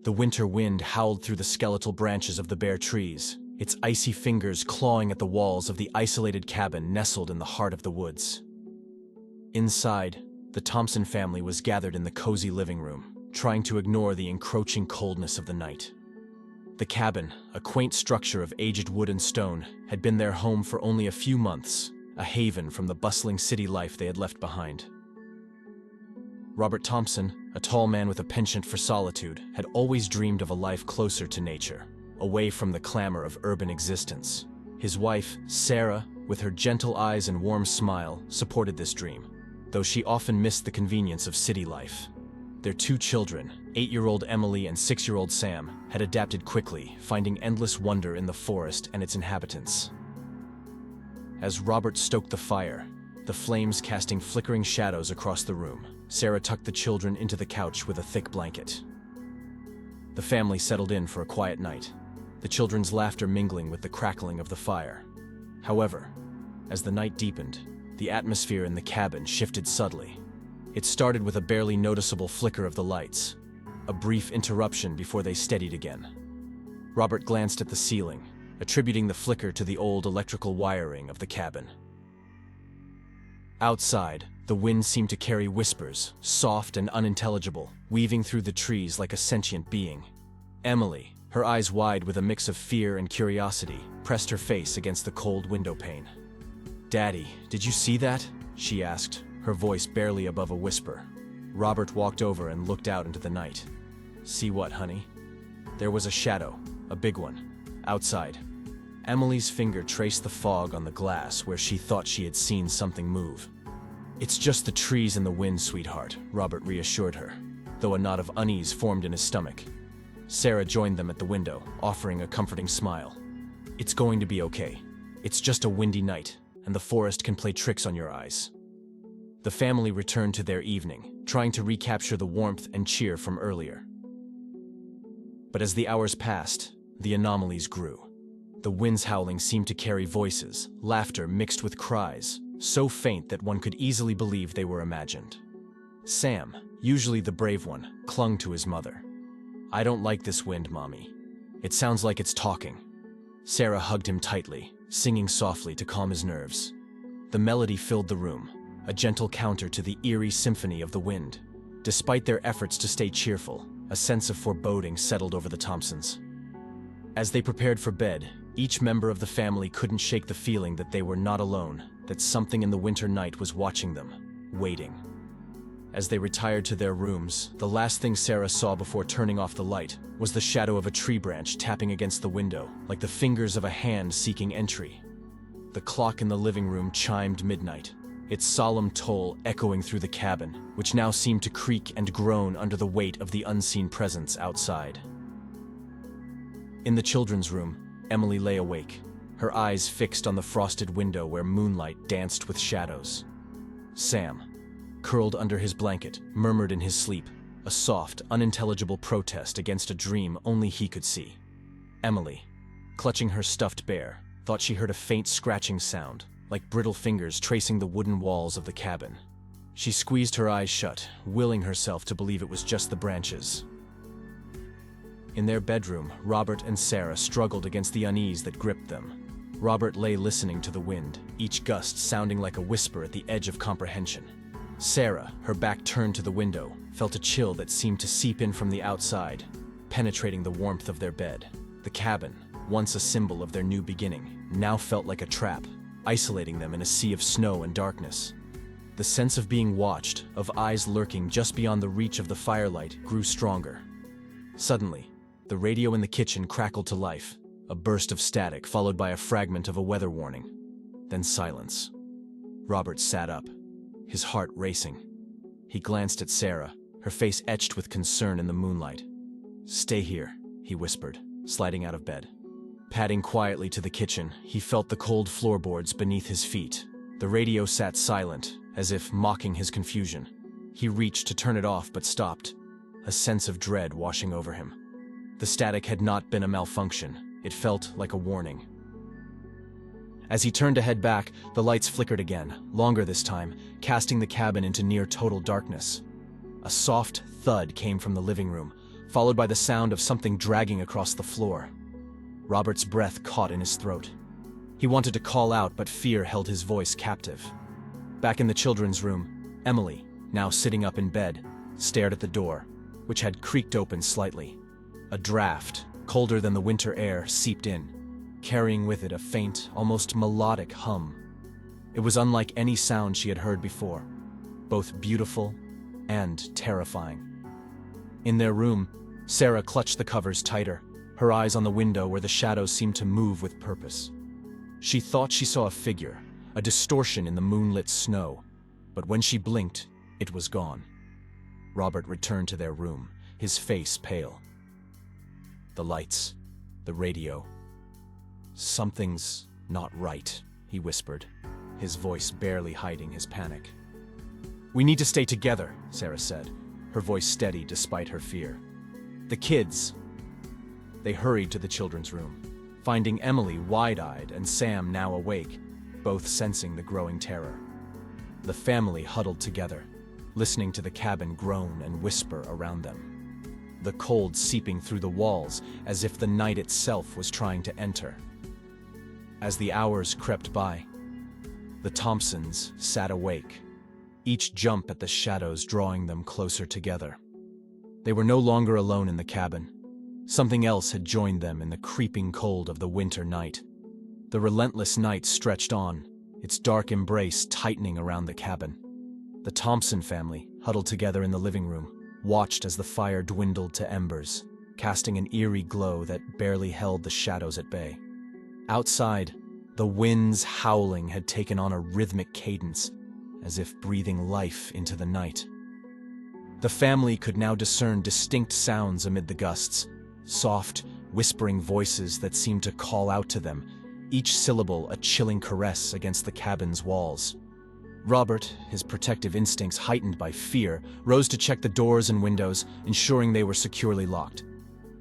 The winter wind howled through the skeletal branches of the bare trees, its icy fingers clawing at the walls of the isolated cabin nestled in the heart of the woods. Inside, the Thompson family was gathered in the cozy living room, trying to ignore the encroaching coldness of the night. The cabin, a quaint structure of aged wood and stone, had been their home for only a few months, a haven from the bustling city life they had left behind. Robert Thompson, a tall man with a penchant for solitude, had always dreamed of a life closer to nature, away from the clamor of urban existence. His wife, Sarah, with her gentle eyes and warm smile, supported this dream, though she often missed the convenience of city life. Their two children, 8-year-old Emily and 6-year-old Sam, had adapted quickly, finding endless wonder in the forest and its inhabitants. As Robert stoked the fire, the flames casting flickering shadows across the room, Sarah tucked the children into the couch with a thick blanket. The family settled in for a quiet night, the children's laughter mingling with the crackling of the fire. However, as the night deepened, the atmosphere in the cabin shifted subtly. It started with a barely noticeable flicker of the lights, a brief interruption before they steadied again. Robert glanced at the ceiling, attributing the flicker to the old electrical wiring of the cabin. Outside, the wind seemed to carry whispers, soft and unintelligible, weaving through the trees like a sentient being. Emily, her eyes wide with a mix of fear and curiosity, pressed her face against the cold window pane. "Daddy, did you see that?" she asked, her voice barely above a whisper. Robert walked over and looked out into the night. "See what, honey?" There was a shadow, a big one, outside. Emily's finger traced the fog on the glass where she thought she had seen something move. "It's just the trees and the wind, sweetheart," Robert reassured her, though a knot of unease formed in his stomach. Sarah joined them at the window, offering a comforting smile. "It's going to be okay. It's just a windy night, and the forest can play tricks on your eyes." The family returned to their evening, trying to recapture the warmth and cheer from earlier. But as the hours passed, the anomalies grew. The wind's howling seemed to carry voices, laughter mixed with cries, so faint that one could easily believe they were imagined. Sam, usually the brave one, clung to his mother. "I don't like this wind, Mommy. It sounds like it's talking." Sarah hugged him tightly, singing softly to calm his nerves. The melody filled the room, a gentle counter to the eerie symphony of the wind. Despite their efforts to stay cheerful, a sense of foreboding settled over the Thompsons. As they prepared for bed, each member of the family couldn't shake the feeling that they were not alone, that something in the winter night was watching them, waiting. As they retired to their rooms, the last thing Sarah saw before turning off the light was the shadow of a tree branch tapping against the window, like the fingers of a hand seeking entry. The clock in the living room chimed midnight, its solemn toll echoing through the cabin, which now seemed to creak and groan under the weight of the unseen presence outside. In the children's room, Emily lay awake, her eyes fixed on the frosted window where moonlight danced with shadows. Sam, curled under his blanket, murmured in his sleep, a soft, unintelligible protest against a dream only he could see. Emily, clutching her stuffed bear, thought she heard a faint scratching sound, like brittle fingers tracing the wooden walls of the cabin. She squeezed her eyes shut, willing herself to believe it was just the branches. In their bedroom, Robert and Sarah struggled against the unease that gripped them. Robert lay listening to the wind, each gust sounding like a whisper at the edge of comprehension. Sarah, her back turned to the window, felt a chill that seemed to seep in from the outside, penetrating the warmth of their bed. The cabin, once a symbol of their new beginning, now felt like a trap, isolating them in a sea of snow and darkness. The sense of being watched, of eyes lurking just beyond the reach of the firelight, grew stronger. Suddenly, the radio in the kitchen crackled to life, a burst of static followed by a fragment of a weather warning. Then silence. Robert sat up, his heart racing. He glanced at Sarah, her face etched with concern in the moonlight. "Stay here," he whispered, sliding out of bed. Padding quietly to the kitchen, he felt the cold floorboards beneath his feet. The radio sat silent, as if mocking his confusion. He reached to turn it off but stopped, a sense of dread washing over him. The static had not been a malfunction. It felt like a warning. As he turned to head back, the lights flickered again, longer this time, casting the cabin into near total darkness. A soft thud came from the living room, followed by the sound of something dragging across the floor. Robert's breath caught in his throat. He wanted to call out, but fear held his voice captive. Back in the children's room, Emily, now sitting up in bed, stared at the door, which had creaked open slightly. A draft, colder than the winter air, seeped in, carrying with it a faint, almost melodic hum. It was unlike any sound she had heard before, both beautiful and terrifying. In their room, Sarah clutched the covers tighter, her eyes on the window where the shadows seemed to move with purpose. She thought she saw a figure, a distortion in the moonlit snow, but when she blinked, it was gone. Robert returned to their room, his face pale. The lights, the radio. "Something's not right," he whispered, his voice barely hiding his panic. "We need to stay together," Sarah said, her voice steady despite her fear. "The kids." They hurried to the children's room, finding Emily wide-eyed and Sam now awake, both sensing the growing terror. The family huddled together, listening to the cabin groan and whisper around them, the cold seeping through the walls as if the night itself was trying to enter. As the hours crept by, the Thompsons sat awake, each jump at the shadows drawing them closer together. They were no longer alone in the cabin. Something else had joined them in the creeping cold of the winter night. The relentless night stretched on, its dark embrace tightening around the cabin. The Thompson family, huddled together in the living room, watched as the fire dwindled to embers, casting an eerie glow that barely held the shadows at bay. Outside, the wind's howling had taken on a rhythmic cadence, as if breathing life into the night. The family could now discern distinct sounds amid the gusts, soft, whispering voices that seemed to call out to them, each syllable a chilling caress against the cabin's walls. Robert, his protective instincts heightened by fear, rose to check the doors and windows, ensuring they were securely locked.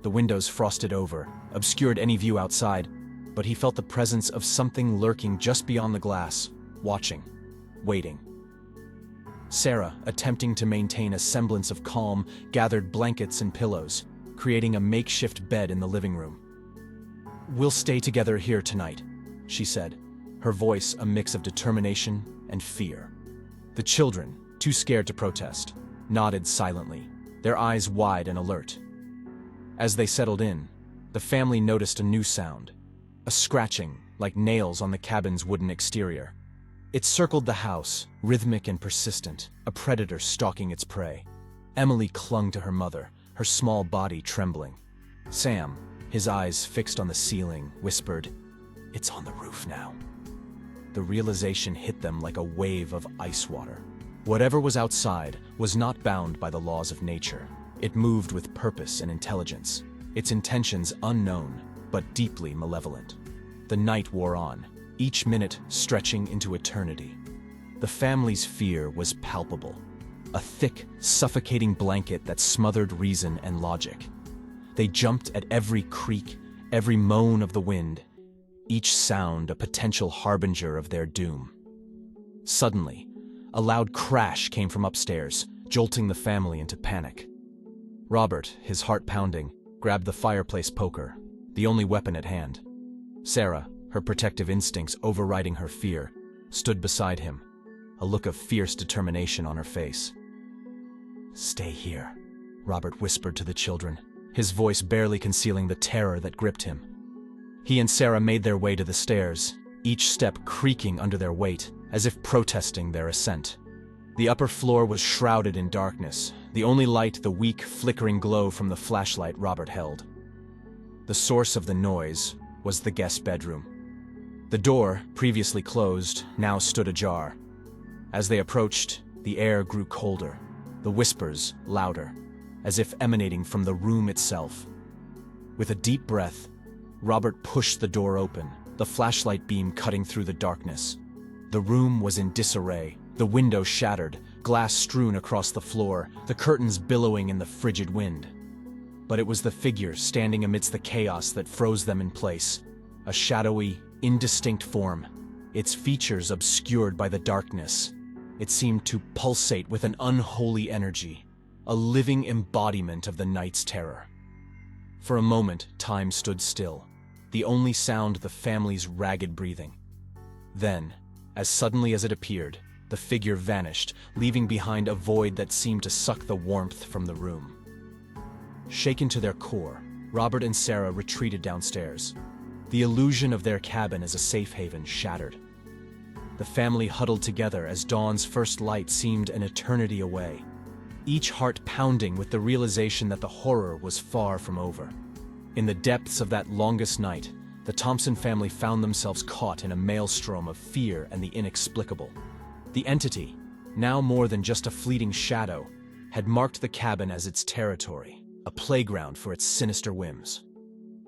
The windows frosted over, obscured any view outside, but he felt the presence of something lurking just beyond the glass, watching, waiting. Sarah, attempting to maintain a semblance of calm, gathered blankets and pillows, creating a makeshift bed in the living room. "We'll stay together here tonight," she said, her voice a mix of determination and fear. The children, too scared to protest, nodded silently, their eyes wide and alert. As they settled in, the family noticed a new sound, a scratching like nails on the cabin's wooden exterior. It circled the house, rhythmic and persistent, a predator stalking its prey. Emily clung to her mother, her small body trembling. Sam, his eyes fixed on the ceiling, whispered, "It's on the roof now." The realization hit them like a wave of ice water. Whatever was outside was not bound by the laws of nature. It moved with purpose and intelligence, its intentions unknown, but deeply malevolent. The night wore on, each minute stretching into eternity. The family's fear was palpable, a thick, suffocating blanket that smothered reason and logic. They jumped at every creak, every moan of the wind, each sound a potential harbinger of their doom. Suddenly, a loud crash came from upstairs, jolting the family into panic. Robert, his heart pounding, grabbed the fireplace poker, the only weapon at hand. Sarah, her protective instincts overriding her fear, stood beside him, a look of fierce determination on her face. "Stay here," Robert whispered to the children, his voice barely concealing the terror that gripped him. He and Sarah made their way to the stairs, each step creaking under their weight, as if protesting their ascent. The upper floor was shrouded in darkness, the only light the weak, flickering glow from the flashlight Robert held. The source of the noise was the guest bedroom. The door, previously closed, now stood ajar. As they approached, the air grew colder, the whispers louder, as if emanating from the room itself. With a deep breath, Robert pushed the door open, the flashlight beam cutting through the darkness. The room was in disarray, the window shattered, glass strewn across the floor, the curtains billowing in the frigid wind. But it was the figure standing amidst the chaos that froze them in place, a shadowy, indistinct form, its features obscured by the darkness. It seemed to pulsate with an unholy energy, a living embodiment of the night's terror. For a moment, time stood still, the only sound the family's ragged breathing. Then, as suddenly as it appeared, the figure vanished, leaving behind a void that seemed to suck the warmth from the room. Shaken to their core, Robert and Sarah retreated downstairs. The illusion of their cabin as a safe haven shattered. The family huddled together as dawn's first light seemed an eternity away, each heart pounding with the realization that the horror was far from over. In the depths of that longest night, the Thompson family found themselves caught in a maelstrom of fear and the inexplicable. The entity, now more than just a fleeting shadow, had marked the cabin as its territory, a playground for its sinister whims.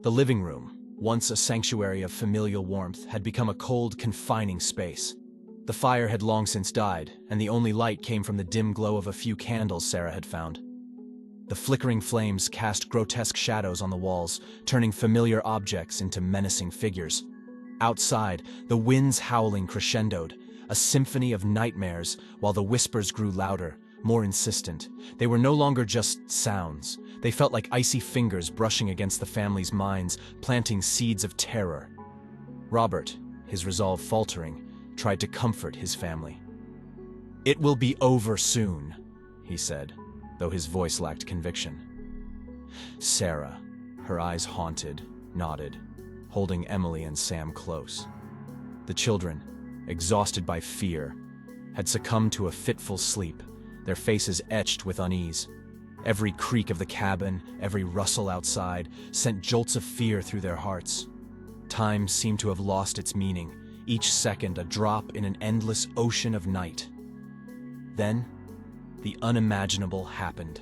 The living room, once a sanctuary of familial warmth, had become a cold, confining space. The fire had long since died, and the only light came from the dim glow of a few candles Sarah had found. The flickering flames cast grotesque shadows on the walls, turning familiar objects into menacing figures. Outside, the winds howling crescendoed, a symphony of nightmares, while the whispers grew louder, more insistent. They were no longer just sounds. They felt like icy fingers brushing against the family's minds, planting seeds of terror. Robert, his resolve faltering, tried to comfort his family. "It will be over soon," he said, though his voice lacked conviction. Sarah, her eyes haunted, nodded, holding Emily and Sam close. The children, exhausted by fear, had succumbed to a fitful sleep, their faces etched with unease. Every creak of the cabin, every rustle outside, sent jolts of fear through their hearts. Time seemed to have lost its meaning, each second a drop in an endless ocean of night. Then, the unimaginable happened.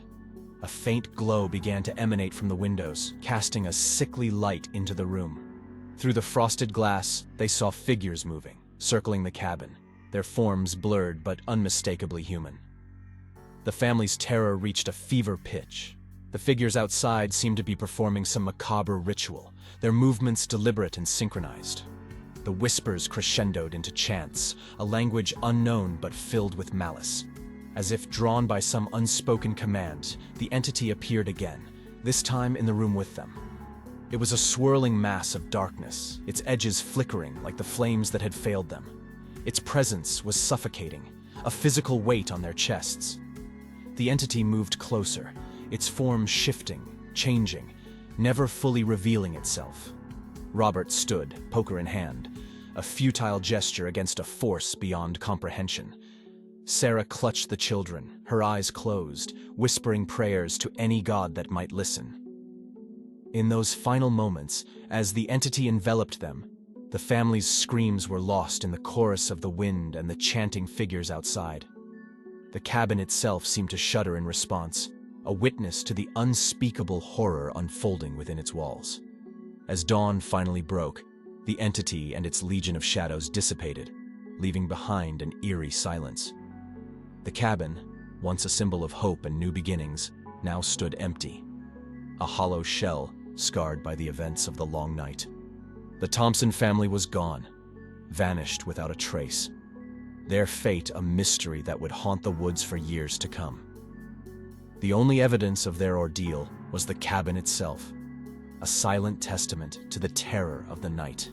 A faint glow began to emanate from the windows, casting a sickly light into the room. Through the frosted glass, they saw figures moving, circling the cabin, their forms blurred but unmistakably human. The family's terror reached a fever pitch. The figures outside seemed to be performing some macabre ritual, their movements deliberate and synchronized. The whispers crescendoed into chants, a language unknown but filled with malice. As if drawn by some unspoken command, the entity appeared again, this time in the room with them. It was a swirling mass of darkness, its edges flickering like the flames that had failed them. Its presence was suffocating, a physical weight on their chests. The entity moved closer, its form shifting, changing, never fully revealing itself. Robert stood, poker in hand, a futile gesture against a force beyond comprehension. Sarah clutched the children, her eyes closed, whispering prayers to any god that might listen. In those final moments, as the entity enveloped them, the family's screams were lost in the chorus of the wind and the chanting figures outside. The cabin itself seemed to shudder in response, a witness to the unspeakable horror unfolding within its walls. As dawn finally broke, the entity and its legion of shadows dissipated, leaving behind an eerie silence. The cabin, once a symbol of hope and new beginnings, now stood empty, a hollow shell scarred by the events of the long night. The Thompson family was gone, vanished without a trace, their fate a mystery that would haunt the woods for years to come. The only evidence of their ordeal was the cabin itself, a silent testament to the terror of the night.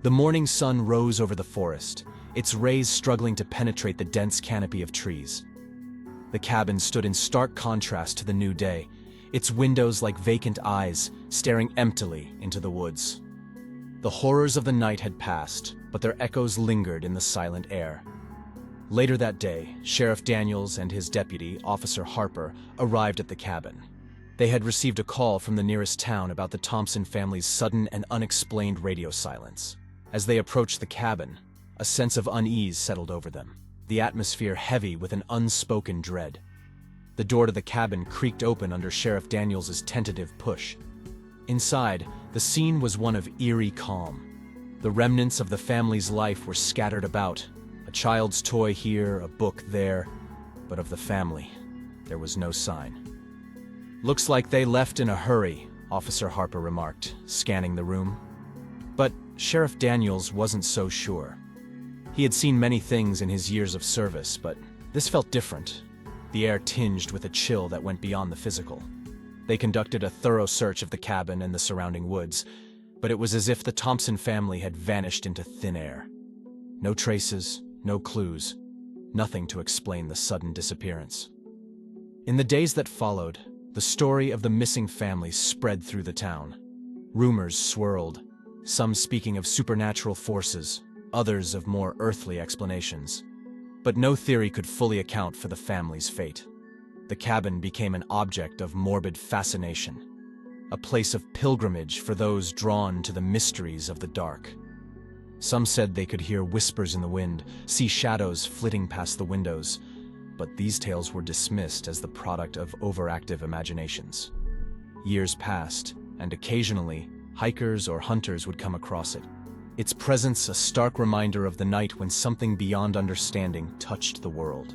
The morning sun rose over the forest, its rays struggling to penetrate the dense canopy of trees. The cabin stood in stark contrast to the new day, its windows like vacant eyes, staring emptily into the woods. The horrors of the night had passed, but their echoes lingered in the silent air. Later that day, Sheriff Daniels and his deputy, Officer Harper, arrived at the cabin. They had received a call from the nearest town about the Thompson family's sudden and unexplained radio silence. As they approached the cabin, a sense of unease settled over them, the atmosphere heavy with an unspoken dread. The door to the cabin creaked open under Sheriff Daniels' tentative push. Inside, the scene was one of eerie calm. The remnants of the family's life were scattered about, a child's toy here, a book there, but of the family, there was no sign. "Looks like they left in a hurry," Officer Harper remarked, scanning the room. But Sheriff Daniels wasn't so sure. He had seen many things in his years of service, but this felt different. the air tinged with a chill that went beyond the physical. They conducted a thorough search of the cabin and the surrounding woods, but it was as if the Thompson family had vanished into thin air. No traces, no clues, nothing to explain the sudden disappearance. In the days that followed, the story of the missing family spread through the town. Rumors swirled, some speaking of supernatural forces, others of more earthly explanations. But no theory could fully account for the family's fate. The cabin became an object of morbid fascination, a place of pilgrimage for those drawn to the mysteries of the dark. Some said they could hear whispers in the wind, see shadows flitting past the windows, but these tales were dismissed as the product of overactive imaginations. Years passed, and occasionally, hikers or hunters would come across it, its presence a stark reminder of the night when something beyond understanding touched the world.